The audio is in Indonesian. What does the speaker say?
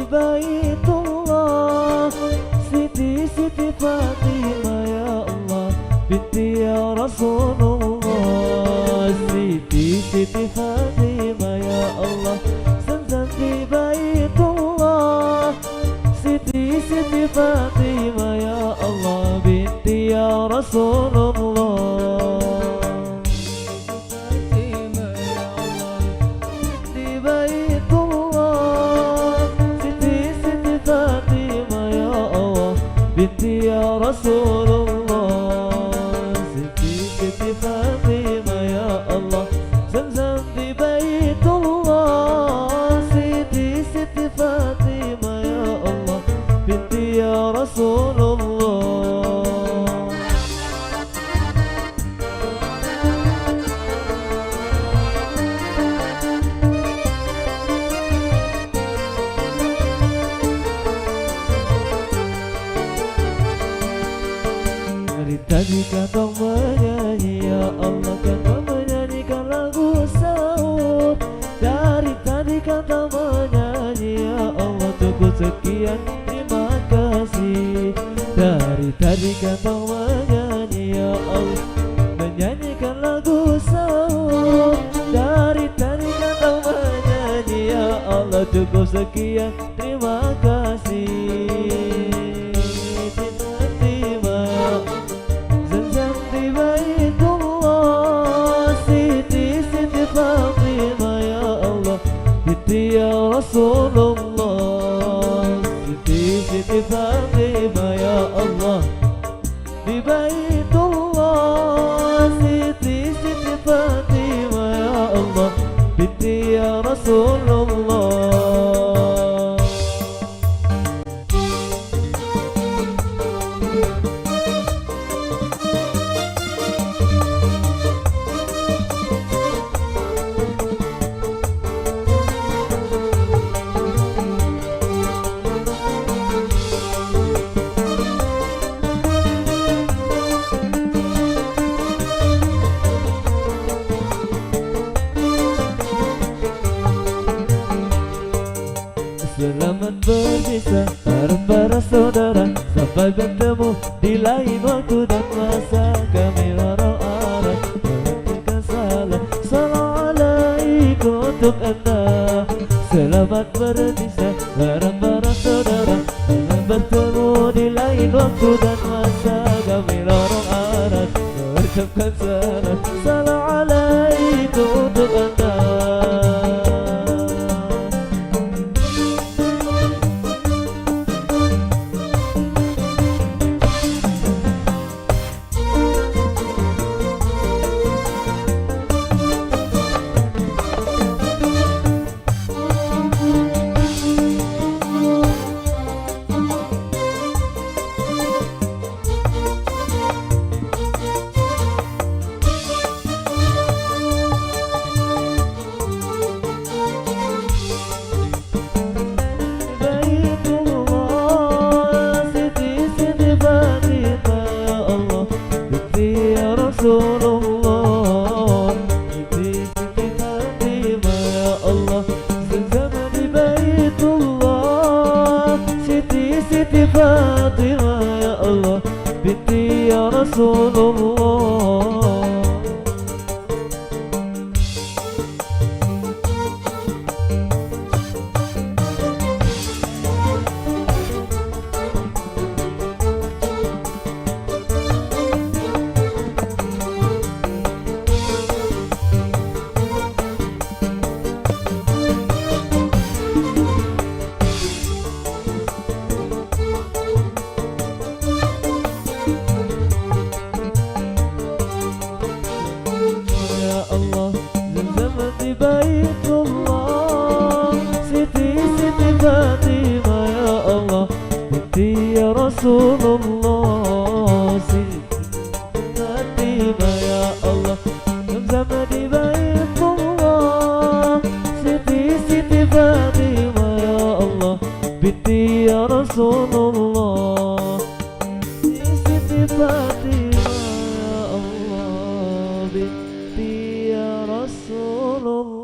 baitullah, Siti Siti Fatimah ya Allah, binti ya Rasulullah. Siti Siti Fatimah ya Allah, Zamzam di baitullah, Siti Siti Fatimah ya Allah, binti ya Rasulullah. Binti ya Rasulullah, Siti Siti Fatimah ya Allah, Zamzam di baitullah, Siti Siti Fatimah ya Allah, binti ya Rasulullah. Tadi kantong menyanyi ya Allah, kantong menyanyikan lagu sahur. Dari tadi kantong menyanyi ya Allah, cukup sekian terima kasih. Dari tadi kantong menyanyi ya Allah, menyanyikan lagu sahur. Dari tadi kantong menyanyi ya Allah, cukup sekian terima kasih. Binti ya Rasulullah, Siti Siti Fatimah ya Allah, di baitullah, Siti Siti Fatimah ya Allah, binti ya Rasulullah. Selamat berpisah para saudara, sampai bertemu di lain waktu dan masa. Kami orang-orang menghentikan salam, Assalamualaikum untuk anda. Selamat berpisah para saudara, sampai bertemu di lain waktu dan masa. Kami orang-orang mengucapkan salam, Assalamualaikum untuk anda. Rasulullah, Siti Siti Fatimah ya Allah, Zamzam di baitullah, Siti Siti Fatimah ya Allah, binti ya Rasulullah. Allah, Zamzam di baitullah, Siti Siti Fatimah ya Allah, binti ya Rasulullah, Siti Fatimah ya Allah, Zamzam di baitullah, Siti Siti Fatimah ya Allah, binti ya Rasulullah, Siti Fatimah ya Allah, binti ya Rasulullah.